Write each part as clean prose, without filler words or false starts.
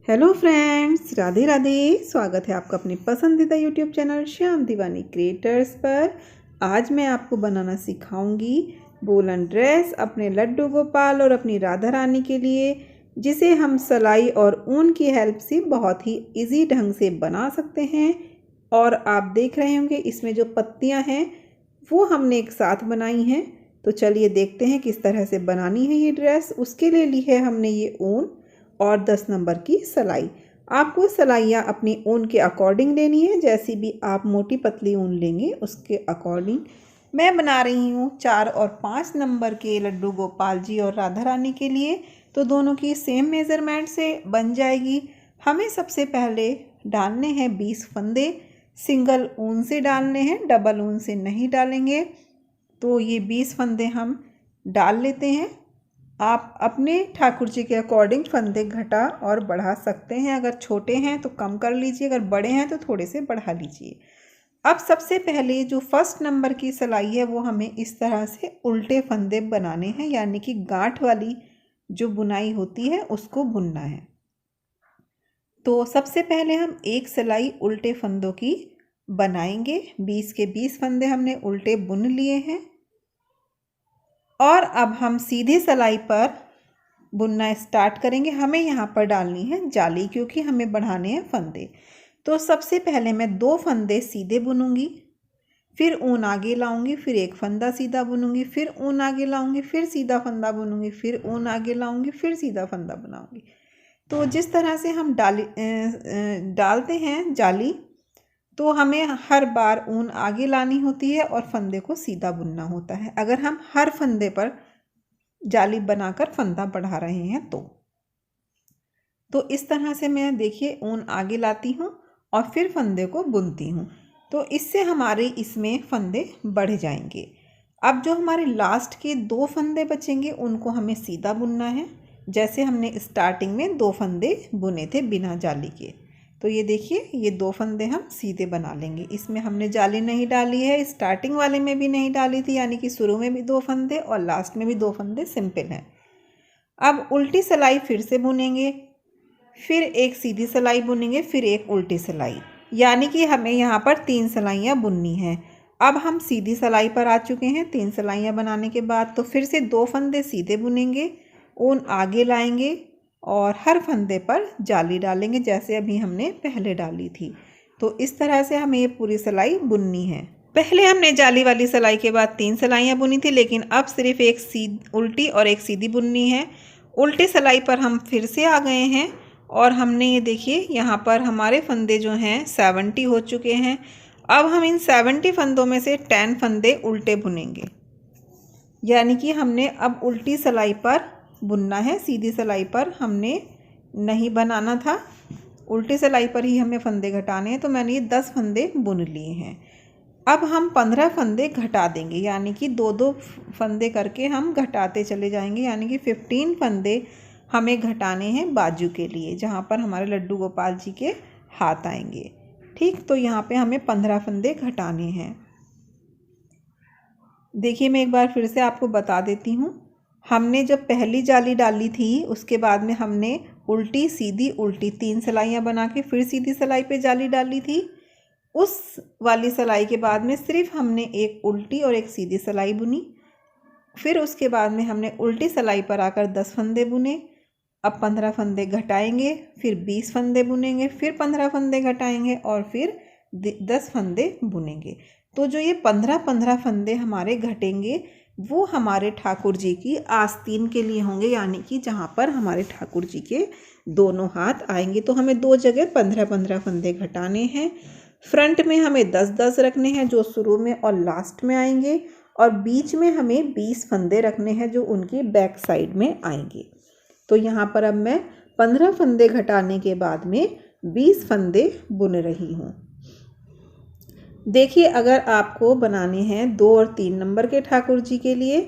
Hello friends, Radhe Radhe. स्वागत है आपका अपने पसंदीदा यूट्यूब चैनल श्याम दीवानी क्रिएटर्स पर। आज मैं आपको बनाना सिखाऊंगी वूलन ड्रेस अपने लड्डू गोपाल और अपनी राधा रानी के लिए, जिसे हम सिलाई और ऊन की हेल्प से बहुत ही इजी ढंग से बना सकते हैं। और आप देख रहे होंगे इसमें जो पत्तियां हैं वो हमने एक साथ बनाई हैं। तो चलिए देखते हैं किस तरह से बनानी है ये ड्रेस। उसके लिए ली है हमने ये ऊन और 10 नंबर की सिलाई। आपको सिलाइयाँ अपनी ऊन के अकॉर्डिंग लेनी है, जैसी भी आप मोटी पतली ऊन लेंगे उसके अकॉर्डिंग। मैं बना रही हूँ 4 और 5 नंबर के लड्डू गोपाल जी और राधा रानी के लिए, तो दोनों की सेम मेज़रमेंट से बन जाएगी। हमें सबसे पहले डालने हैं 20 फंदे। सिंगल ऊन से डालने हैं, डबल ऊन से नहीं डालेंगे। तो ये 20 फंदे हम डाल लेते हैं। आप अपने ठाकुर जी के अकॉर्डिंग फंदे घटा और बढ़ा सकते हैं। अगर छोटे हैं तो कम कर लीजिए, अगर बड़े हैं तो थोड़े से बढ़ा लीजिए। अब सबसे पहले जो फर्स्ट नंबर की सिलाई है वो हमें इस तरह से उल्टे फंदे बनाने हैं, यानी कि गांठ वाली जो बुनाई होती है उसको बुनना है। तो सबसे पहले हम एक सिलाई उल्टे फंदों की बनाएंगे। 20 के 20 फंदे हमने उल्टे बुन लिए हैं और अब हम सीधी सिलाई पर बुनना स्टार्ट करेंगे। हमें यहाँ पर डालनी है जाली, क्योंकि हमें बढ़ाने हैं फंदे। तो सबसे पहले मैं 2 फंदे सीधे बुनूंगी, फिर ऊन आगे लाऊंगी, फिर एक फंदा सीधा बुनूंगी, फिर ऊन आगे लाऊंगी, फिर सीधा फंदा बुनूंगी, फिर ऊन आगे लाऊंगी, फिर सीधा फंदा बनाऊंगी। तो जिस तरह से हम डालते हैं जाली, तो हमें हर बार ऊन आगे लानी होती है और फंदे को सीधा बुनना होता है। अगर हम हर फंदे पर जाली बनाकर फंदा बढ़ा रहे हैं तो इस तरह से मैं देखिए ऊन आगे लाती हूँ और फिर फंदे को बुनती हूँ। तो इससे हमारे इसमें फंदे बढ़ जाएंगे। अब जो हमारे लास्ट के 2 फंदे बचेंगे उनको हमें सीधा बुनना है, जैसे हमने स्टार्टिंग में 2 फंदे बुने थे बिना जाली के। तो ये देखिए ये 2 फंदे हम सीधे बना लेंगे। इसमें हमने जाली नहीं डाली है, स्टार्टिंग वाले में भी नहीं डाली थी, यानी कि शुरू में भी 2 फंदे और लास्ट में भी 2 फंदे सिंपल हैं। अब उल्टी सिलाई फिर से बुनेंगे, फिर एक सीधी सिलाई बुनेंगे, फिर एक उल्टी सिलाई, यानी कि हमें यहाँ पर 3 सिलाइयाँ बुननी हैं। अब हम सीधी सिलाई पर आ चुके हैं 3 सिलाइयाँ बनाने के बाद। तो फिर से 2 फंदे सीधे बुनेंगे, ऊन आगे लाएंगे और हर फंदे पर जाली डालेंगे, जैसे अभी हमने पहले डाली थी। तो इस तरह से हमें ये पूरी सिलाई बुननी है। पहले हमने जाली वाली सिलाई के बाद 3 सिलाइयाँ बुनी थी, लेकिन अब सिर्फ एक उल्टी और एक सीधी बुननी है। उल्टी सिलाई पर हम फिर से आ गए हैं और हमने ये देखिए यहाँ पर हमारे फंदे जो हैं 70 हो चुके हैं। अब हम इन 70 फंदों में से 10 फंदे उल्टे बुनेंगे, यानी कि हमने अब उल्टी सिलाई पर बुनना है, सीधी सिलाई पर हमने नहीं बनाना था। उल्टी सिलाई पर ही हमें फंदे घटाने हैं। तो मैंने ये 10 फंदे बुन लिए हैं। अब हम 15 फंदे घटा देंगे, यानी कि 2-2 फंदे करके हम घटाते चले जाएंगे, यानी कि 15 फंदे हमें घटाने हैं बाजू के लिए, जहाँ पर हमारे लड्डू गोपाल जी के हाथ आएंगे। ठीक, तो यहाँ पे हमें 15 फंदे घटाने हैं। देखिए मैं एक बार फिर से आपको बता देती हूँ। हमने जब पहली जाली डाली थी उसके बाद में हमने उल्टी सीधी उल्टी 3 सिलाइयाँ बना के फिर सीधी सिलाई पे जाली डाली थी। उस वाली सिलाई के बाद में सिर्फ हमने एक उल्टी और एक सीधी सिलाई बुनी। फिर उसके बाद में हमने उल्टी सिलाई पर आकर 10 फंदे बुने। अब 15 फंदे घटाएंगे, फिर 20 फंदे बुनेंगे, फिर 15 फंदे घटाएंगे और फिर 10 फंदे बुनेंगे। तो जो ये 15-15 फंदे हमारे घटेंगे वो हमारे ठाकुर जी की आस्तीन के लिए होंगे, यानी कि जहाँ पर हमारे ठाकुर जी के दोनों हाथ आएंगे। तो हमें 2 जगह 15-15 फंदे घटाने हैं। फ्रंट में हमें 10-10 रखने हैं जो शुरू में और लास्ट में आएंगे, और बीच में हमें 20 फंदे रखने हैं जो उनकी बैक साइड में आएंगे। तो यहाँ पर अब मैं 15 फंदे घटाने के बाद में 20 फंदे बुन रही हूँ। देखिए अगर आपको बनाने हैं 2 और 3 नंबर के ठाकुर जी के लिए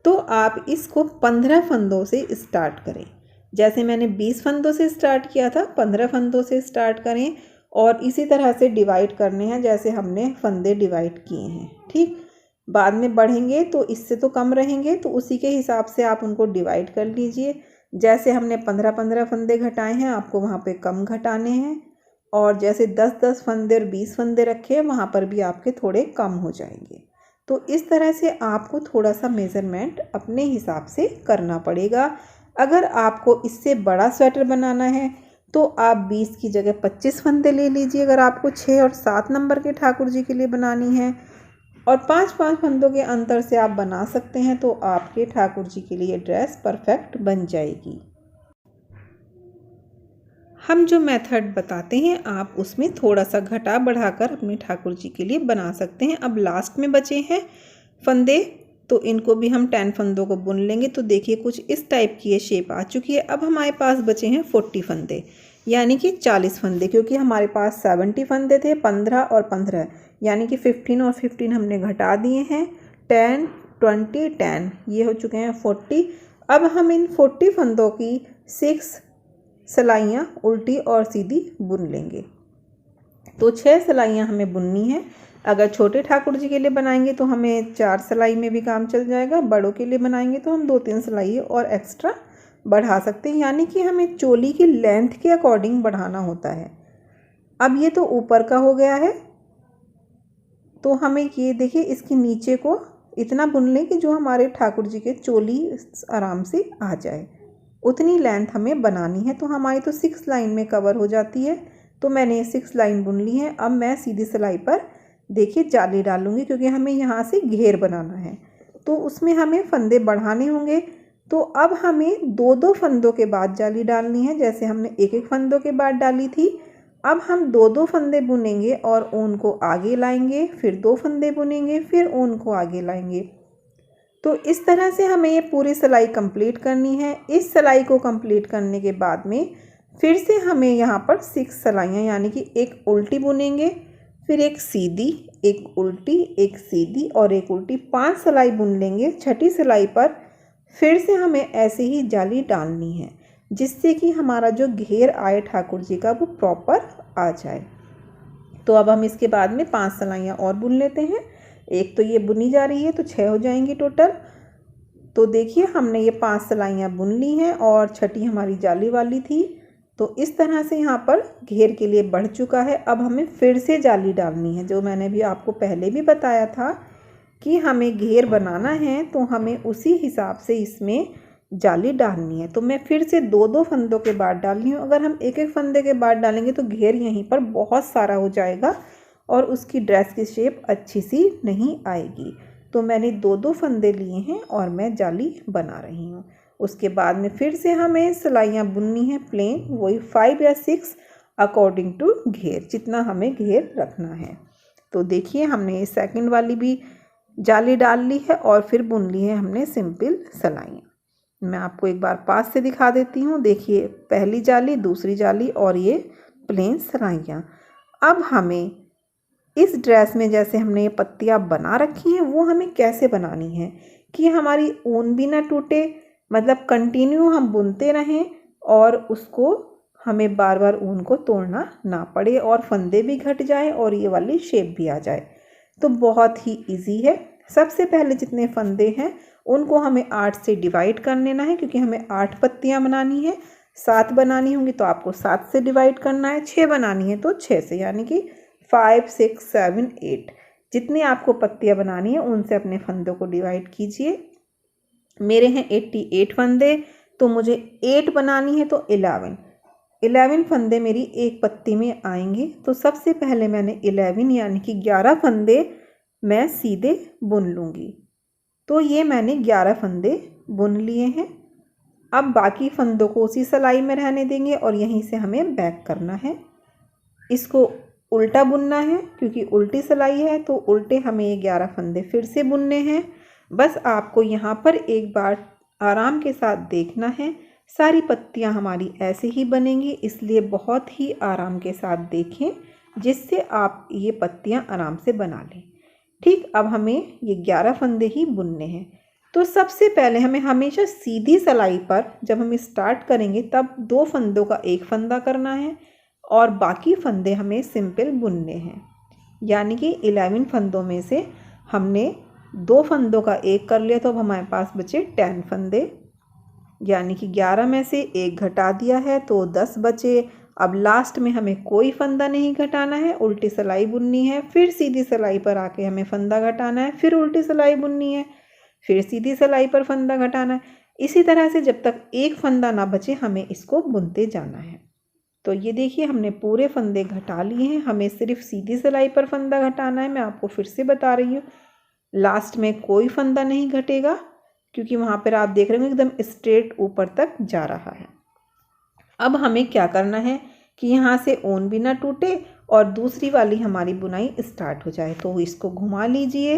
तो आप इसको 15 फंदों से स्टार्ट करें। जैसे मैंने 20 फंदों से स्टार्ट किया था, 15 फंदों से स्टार्ट करें और इसी तरह से डिवाइड करने हैं जैसे हमने फंदे डिवाइड किए हैं। ठीक, बाद में बढ़ेंगे तो इससे तो कम रहेंगे, तो उसी के हिसाब से आप उनको डिवाइड कर लीजिए। जैसे हमने 15-15 फंदे घटाए हैं, आपको वहाँ पे कम घटाने हैं, और जैसे 10-10 फंदे और 20 फंदे रखे हैं वहाँ पर भी आपके थोड़े कम हो जाएंगे। तो इस तरह से आपको थोड़ा सा मेज़रमेंट अपने हिसाब से करना पड़ेगा। अगर आपको इससे बड़ा स्वेटर बनाना है तो आप 20 की जगह 25 फंदे ले लीजिए, अगर आपको 6 और 7 नंबर के ठाकुर जी के लिए बनानी है, और 5-5 फंदों के अंतर से आप बना सकते हैं, तो आपके ठाकुर जी के लिए ड्रेस परफेक्ट बन जाएगी। हम जो मेथड बताते हैं आप उसमें थोड़ा सा घटा बढ़ाकर अपने ठाकुर जी के लिए बना सकते हैं। अब लास्ट में बचे हैं फंदे, तो इनको भी हम 10 फंदों को बुन लेंगे। तो देखिए कुछ इस टाइप की ये शेप आ चुकी है। अब हमारे पास बचे हैं 40 फंदे, यानी कि 40 फंदे, क्योंकि हमारे पास 70 फंदे थे, 15 और 15, यानी कि 15 और 15 हमने घटा दिए हैं। 10, 20, 10 ये हो चुके हैं 40। अब हम इन 40 फंदों की 6 सिलाइयाँ उल्टी और सीधी बुन लेंगे। तो 6 सिलाइयाँ हमें बुननी है। अगर छोटे ठाकुर जी के लिए बनाएंगे तो हमें 4 सिलाई में भी काम चल जाएगा, बड़ों के लिए बनाएंगे तो हम 2-3 सिलाई और एक्स्ट्रा बढ़ा सकते हैं, यानी कि हमें चोली की लेंथ के अकॉर्डिंग बढ़ाना होता है। अब ये तो ऊपर का हो गया है, तो हमें ये देखिए इसके नीचे को इतना बुन लें कि जो हमारे ठाकुर जी के चोली आराम से आ जाए, उतनी लेंथ हमें बनानी है। तो हमारी तो 6 लाइन में कवर हो जाती है। तो मैंने 6 लाइन बुन ली है। अब मैं सीधी सिलाई पर देखिए जाली डालूंगी, क्योंकि हमें यहाँ से घेर बनाना है, तो उसमें हमें फंदे बढ़ाने होंगे। तो अब हमें 2-2 फंदों के बाद जाली डालनी है, जैसे हमने 1-1 फंदों के बाद डाली थी। अब हम 2-2 फंदे बुनेंगे और ऊन को आगे लाएंगे, फिर 2 फंदे बुनेंगे, फिर ऊन को आगे लाएंगे। तो इस तरह से हमें ये पूरी सिलाई कंप्लीट करनी है। इस सिलाई को कंप्लीट करने के बाद में फिर से हमें यहाँ पर 6 सिलाइयाँ, यानी कि एक उल्टी बुनेंगे, फिर एक सीधी, एक उल्टी, एक सीधी और एक उल्टी, 5 सिलाई बुन लेंगे। छठी सिलाई पर फिर से हमें ऐसे ही जाली डालनी है, जिससे कि हमारा जो घेर आए ठाकुर जी का वो प्रॉपर आ जाए। तो अब हम इसके बाद में 5 सिलाइयाँ और बुन लेते हैं। एक तो ये बुनी जा रही है, तो 6 हो जाएंगी टोटल। तो देखिए हमने ये 5 सिलाइयाँ बुन ली हैं और छठी हमारी जाली वाली थी। तो इस तरह से यहाँ पर घेर के लिए बढ़ चुका है। अब हमें फिर से जाली डालनी है, जो मैंने भी आपको पहले भी बताया था कि हमें घेर बनाना है, तो हमें उसी हिसाब से इसमें जाली डालनी है। तो मैं फिर से 2-2 फंदों के बाद डाल रही हूँ। अगर हम 1-1 फंदे के बाद डालेंगे तो घेर यहीं पर बहुत सारा हो जाएगा और उसकी ड्रेस की शेप अच्छी सी नहीं आएगी। तो मैंने 2-2 फंदे लिए हैं और मैं जाली बना रही हूँ। उसके बाद में फिर से हमें सिलाइयाँ बुननी है प्लेन, वही 5 या 6 अकॉर्डिंग टू घेर, जितना हमें घेर रखना है। तो देखिए हमने ये सेकंड वाली भी जाली डाल ली है और फिर बुन ली है हमने सिंपल सिलाइयाँ। मैं आपको एक बार पास से दिखा देती हूँ। देखिए पहली जाली, दूसरी जाली और ये प्लेन सिलाइयाँ। अब हमें इस ड्रेस में जैसे हमने ये पत्तियाँ बना रखी हैं, वो हमें कैसे बनानी है कि हमारी ऊन भी ना टूटे, मतलब कंटिन्यू हम बुनते रहें और उसको हमें बार बार ऊन को तोड़ना ना पड़े और फंदे भी घट जाए और ये वाली शेप भी आ जाए। तो बहुत ही इजी है। सबसे पहले जितने फंदे हैं उनको हमें 8 से डिवाइड कर लेना है, क्योंकि हमें 8 पत्तियाँ बनानी है। 7 बनानी होंगी तो आपको 7 से डिवाइड करना है, 6 बनानी है तो 6 से, यानी कि 5, 6, 7, 8 जितनी आपको पत्तियाँ बनानी है उनसे अपने फंदों को डिवाइड कीजिए। मेरे हैं 88 फंदे, तो मुझे 8 बनानी है तो 11 फंदे मेरी एक पत्ती में आएंगे। तो सबसे पहले मैंने 11 यानी कि 11 फंदे मैं सीधे बुन लूँगी। तो ये मैंने 11 फंदे बुन लिए हैं। अब बाकी फंदों को उसी सिलाई में रहने देंगे और यहीं से हमें बैक करना है। इसको उल्टा बुनना है, क्योंकि उल्टी सिलाई है, तो उल्टे हमें ये 11 फंदे फिर से बुनने हैं। बस आपको यहाँ पर एक बार आराम के साथ देखना है। सारी पत्तियाँ हमारी ऐसे ही बनेंगी, इसलिए बहुत ही आराम के साथ देखें, जिससे आप ये पत्तियाँ आराम से बना लें। ठीक, अब हमें ये 11 फंदे ही बुनने हैं। तो सबसे पहले हमें हमेशा सीधी सिलाई पर जब हम स्टार्ट करेंगे तब 2 फंदों का एक फंदा करना है और बाकी फंदे हमें सिंपल बुनने हैं। यानी कि 11 फंदों में से हमने 2 फंदों का एक कर लिया, तो अब हमारे पास बचे 10 फंदे। यानी कि 11 में से 1 घटा दिया है तो 10 बचे। अब लास्ट में हमें कोई फंदा नहीं घटाना है, उल्टी सिलाई बुननी है। फिर सीधी सिलाई पर आके हमें फंदा घटाना है, फिर उल्टी सिलाई बुननी है, फिर सीधी सिलाई पर फंदा घटाना है। इसी तरह से जब तक एक फंदा ना बचे हमें इसको बुनते जाना है। तो ये देखिए हमने पूरे फंदे घटा लिए हैं, हमें सिर्फ सीधी सिलाई पर फंदा घटाना है। मैं आपको फिर से बता रही हूँ, लास्ट में कोई फंदा नहीं घटेगा क्योंकि वहाँ पर आप देख रहे हो एकदम स्ट्रेट ऊपर तक जा रहा है। अब हमें क्या करना है कि यहाँ से ऊन भी ना टूटे और दूसरी वाली हमारी बुनाई स्टार्ट हो जाए। तो इसको घुमा लीजिए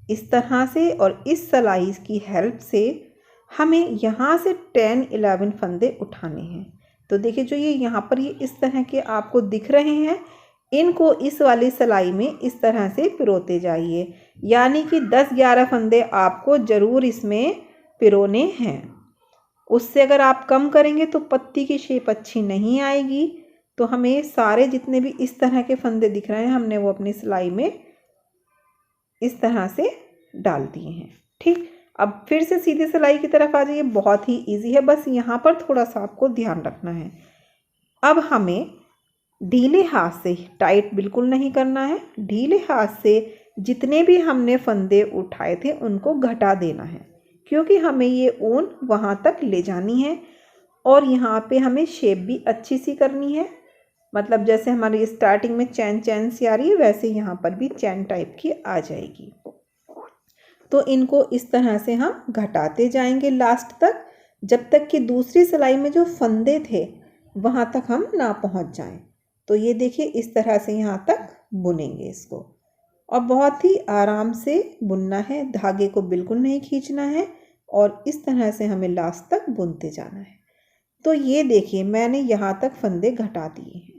इस तरह से और इस सिलाई की हेल्प से हमें यहाँ से 10-11 फंदे उठाने हैं। तो देखिए जो ये यहाँ पर ये इस तरह के आपको दिख रहे हैं, इनको इस वाली सिलाई में इस तरह से पिरोते जाइए, यानी कि 10-11 फंदे आपको ज़रूर इसमें पिरोने हैं। उससे अगर आप कम करेंगे तो पत्ती की शेप अच्छी नहीं आएगी। तो हमें सारे जितने भी इस तरह के फंदे दिख रहे हैं हमने वो अपनी सिलाई में इस तरह से डाल दिए हैं। ठीक, अब फिर से सीधी सिलाई की तरफ आ जाइए। बहुत ही इजी है, बस यहाँ पर थोड़ा सा आपको ध्यान रखना है। अब हमें ढीले हाथ से, टाइट बिल्कुल नहीं करना है, ढीले हाथ से जितने भी हमने फंदे उठाए थे उनको घटा देना है, क्योंकि हमें ये ऊन वहाँ तक ले जानी है। और यहाँ पे हमें शेप भी अच्छी सी करनी है, मतलब जैसे हमारी स्टार्टिंग में चैन चैन सी आ रही है वैसे यहाँ पर भी चैन टाइप की आ जाएगी। तो इनको इस तरह से हम घटाते जाएंगे लास्ट तक, जब तक कि दूसरी सिलाई में जो फंदे थे वहाँ तक हम ना पहुँच जाएं। तो ये देखिए इस तरह से यहाँ तक बुनेंगे इसको, और बहुत ही आराम से बुनना है, धागे को बिल्कुल नहीं खींचना है और इस तरह से हमें लास्ट तक बुनते जाना है। तो ये देखिए मैंने यहाँ तक फंदे घटा दिए हैं।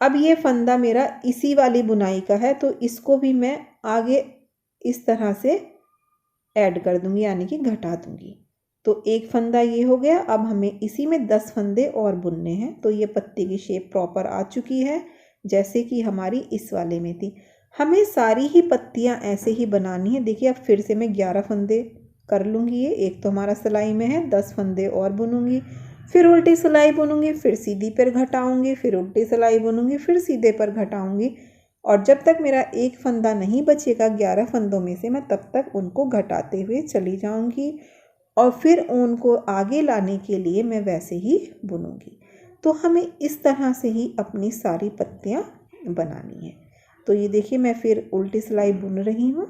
अब ये फंदा मेरा इसी वाली बुनाई का है तो इसको भी मैं आगे इस तरह से ऐड कर दूंगी, यानी कि घटा दूंगी। तो एक फंदा ये हो गया। अब हमें इसी में 10 फंदे और बुनने हैं। तो ये पत्ती की शेप प्रॉपर आ चुकी है जैसे कि हमारी इस वाले में थी। हमें सारी ही पत्तियां ऐसे ही बनानी है। देखिए अब फिर से मैं 11 फंदे कर लूँगी। ये एक तो हमारा सिलाई में है, 10 फंदे और बुनूंगी, फिर उल्टी सिलाई बुनूंगी, फिर सीधी पर घटाऊंगी, फिर उल्टी सिलाई बुनूंगी, फिर सीधे पर घटाऊंगी। और जब तक मेरा एक फंदा नहीं बचेगा 11 फंदों में से, मैं तब तक उनको घटाते हुए चली जाऊंगी और फिर ऊन को आगे लाने के लिए मैं वैसे ही बुनूंगी। तो हमें इस तरह से ही अपनी सारी पत्तियां बनानी है। तो ये देखिए मैं फिर उल्टी सिलाई बुन रही हूँ।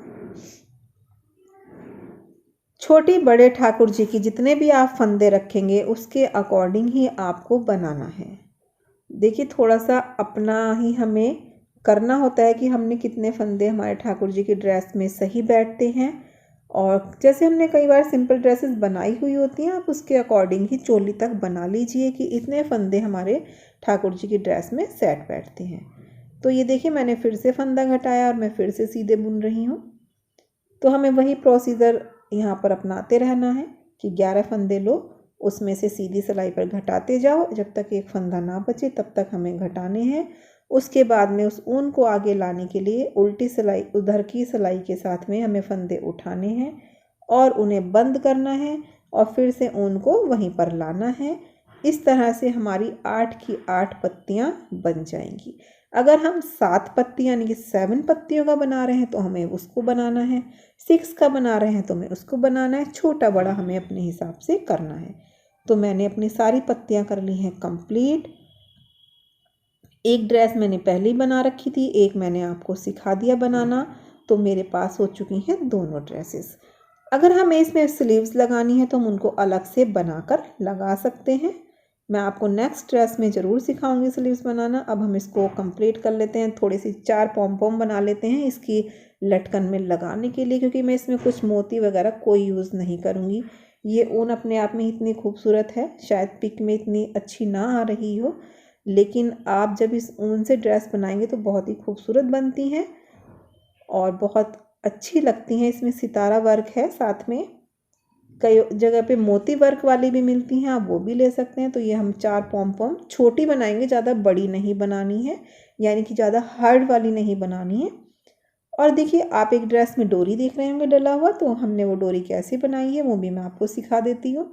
छोटी बड़े ठाकुर जी की जितने भी आप फंदे रखेंगे उसके अकॉर्डिंग ही आपको बनाना है। देखिए थोड़ा सा अपना ही हमें करना होता है कि हमने कितने फंदे हमारे ठाकुर जी की ड्रेस में सही बैठते हैं। और जैसे हमने कई बार सिंपल ड्रेसेस बनाई हुई होती हैं, आप उसके अकॉर्डिंग ही चोली तक बना लीजिए कि इतने फंदे हमारे ठाकुर जी की ड्रेस में सेट बैठते हैं। तो ये देखिए मैंने फिर से फंदा घटाया और मैं फिर से सीधे बुन रही हूँ। तो हमें वही प्रोसीजर यहाँ पर अपनाते रहना है कि 11 फंदे लो, उसमें से सीधी सिलाई पर घटाते जाओ, जब तक एक फंदा ना बचे तब तक हमें घटाने हैं। उसके बाद में उस ऊन को आगे लाने के लिए उल्टी सिलाई, उधर की सिलाई के साथ में हमें फंदे उठाने हैं और उन्हें बंद करना है और फिर से ऊन को वहीं पर लाना है। इस तरह से हमारी 8 की 8 पत्तियां बन जाएंगी। अगर हम 7 पत्तियां यानी कि 7 पत्तियों का बना रहे हैं तो हमें उसको बनाना है, 6 का बना रहे हैं तो हमें उसको बनाना है, छोटा बड़ा हमें अपने हिसाब से करना है। तो मैंने अपनी सारी पत्तियां कर ली हैं कंप्लीट। एक ड्रेस मैंने पहले ही बना रखी थी, एक मैंने आपको सिखा दिया बनाना, तो मेरे पास हो चुकी हैं दोनों ड्रेसेस। अगर हमें इसमें स्लीव्स लगानी है तो हम उनको अलग से बनाकर लगा सकते हैं। मैं आपको नेक्स्ट ड्रेस में ज़रूर सिखाऊंगी स्लीव्स बनाना। अब हम इसको कंप्लीट कर लेते हैं। थोड़ी सी 4 पॉम पॉम बना लेते हैं इसकी लटकन में लगाने के लिए, क्योंकि मैं इसमें कुछ मोती वगैरह कोई यूज़ नहीं करूँगी। ये ऊन अपने आप में इतनी खूबसूरत है, शायद पिक में इतनी अच्छी ना आ रही हो, लेकिन आप जब इस ऊन से ड्रेस बनाएंगे तो बहुत ही खूबसूरत बनती हैं और बहुत अच्छी लगती हैं। इसमें सितारा वर्क है, साथ में कई जगह पे मोती वर्क वाली भी मिलती हैं, आप वो भी ले सकते हैं। तो ये हम 4 पॉम पॉम छोटी बनाएंगे, ज़्यादा बड़ी नहीं बनानी है, यानी कि ज़्यादा हार्ड वाली नहीं बनानी है। और देखिए आप एक ड्रेस में डोरी देख रहे होंगे डला हुआ, तो हमने वो डोरी कैसे बनाई है वो भी मैं आपको सिखा देती हूँ।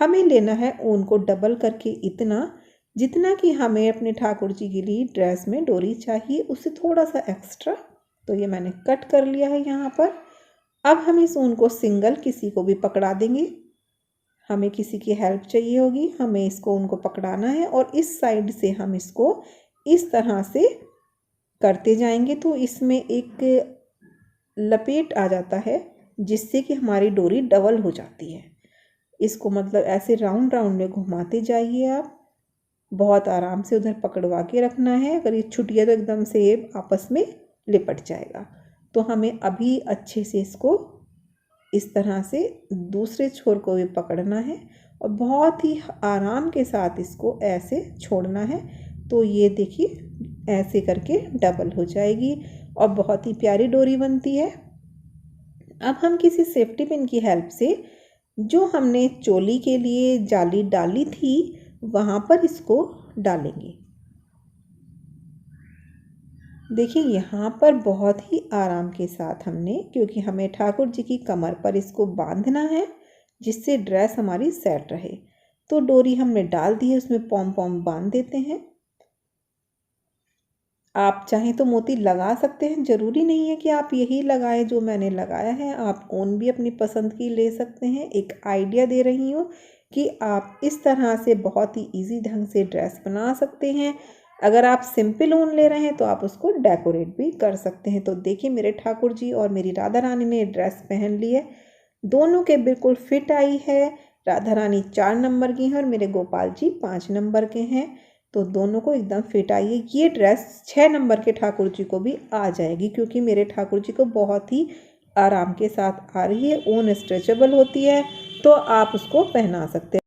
हमें लेना है ऊन को डबल करके इतना, जितना कि हमें अपने ठाकुर जी के लिए ड्रेस में डोरी चाहिए, उससे थोड़ा सा एक्स्ट्रा। तो ये मैंने कट कर लिया है यहाँ पर। अब हम इस ऊन को सिंगल किसी को भी पकड़ा देंगे, हमें किसी की हेल्प चाहिए होगी, हमें इसको ऊन को पकड़ाना है और इस साइड से हम इसको इस तरह से करते जाएंगे तो इसमें एक लपेट आ जाता है, जिससे कि हमारी डोरी डबल हो जाती है। इसको मतलब ऐसे राउंड राउंड में घुमाते जाइए आप, बहुत आराम से उधर पकड़वा के रखना है, अगर ये छूट गया तो एकदम से ये आपस में लिपट जाएगा। तो हमें अभी अच्छे से इसको इस तरह से दूसरे छोर को भी पकड़ना है और बहुत ही आराम के साथ इसको ऐसे छोड़ना है। तो ये देखिए ऐसे करके डबल हो जाएगी और बहुत ही प्यारी डोरी बनती है। अब हम किसी सेफ्टी पिन की हेल्प से जो हमने चोली के लिए जाली डाली थी वहाँ पर इसको डालेंगे। देखिए यहाँ पर बहुत ही आराम के साथ हमने, क्योंकि हमें ठाकुर जी की कमर पर इसको बांधना है जिससे ड्रेस हमारी सेट रहे। तो डोरी हमने डाल दी है, उसमें पॉम पॉम बांध देते हैं। आप चाहें तो मोती लगा सकते हैं, ज़रूरी नहीं है कि आप यही लगाएं जो मैंने लगाया है, आप ऊन भी अपनी पसंद की ले सकते हैं। एक आइडिया दे रही हूँ कि आप इस तरह से बहुत ही इजी ढंग से ड्रेस बना सकते हैं। अगर आप सिंपल ऊन ले रहे हैं तो आप उसको डेकोरेट भी कर सकते हैं। तो देखिए मेरे ठाकुर जी और मेरी राधा रानी ने ड्रेस पहन ली है, दोनों के बिल्कुल फिट आई है। राधा रानी 4 नंबर की हैं और मेरे गोपाल जी 5 नंबर के हैं, तो दोनों को एकदम फिट आई है। ये ड्रेस 6 नंबर के ठाकुर जी को भी आ जाएगी, क्योंकि मेरे ठाकुर जी को बहुत ही आराम के साथ आ रही है। ऊन स्ट्रेचेबल होती है तो आप उसको पहना सकते हैं।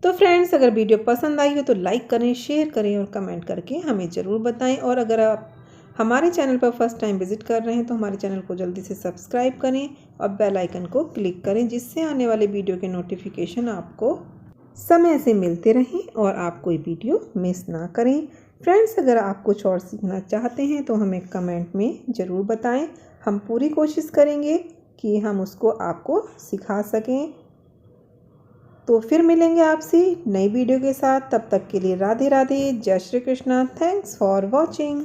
तो फ्रेंड्स, अगर वीडियो पसंद आई हो तो लाइक करें, शेयर करें और कमेंट करके हमें ज़रूर बताएं। और अगर आप हमारे चैनल पर फर्स्ट टाइम विजिट कर रहे हैं तो हमारे चैनल को जल्दी से सब्सक्राइब करें और बेल आइकन को क्लिक करें, जिससे आने वाले वीडियो के नोटिफिकेशन आपको समय से मिलते रहें और आप कोई वीडियो मिस ना करें। फ्रेंड्स, अगर आप कुछ और सीखना चाहते हैं तो हमें कमेंट में ज़रूर बताएं। हम पूरी कोशिश करेंगे कि हम उसको आपको सिखा सकें। तो फिर मिलेंगे आपसे नई वीडियो के साथ, तब तक के लिए राधे राधे, जय Shri Krishna. Thanks for watching.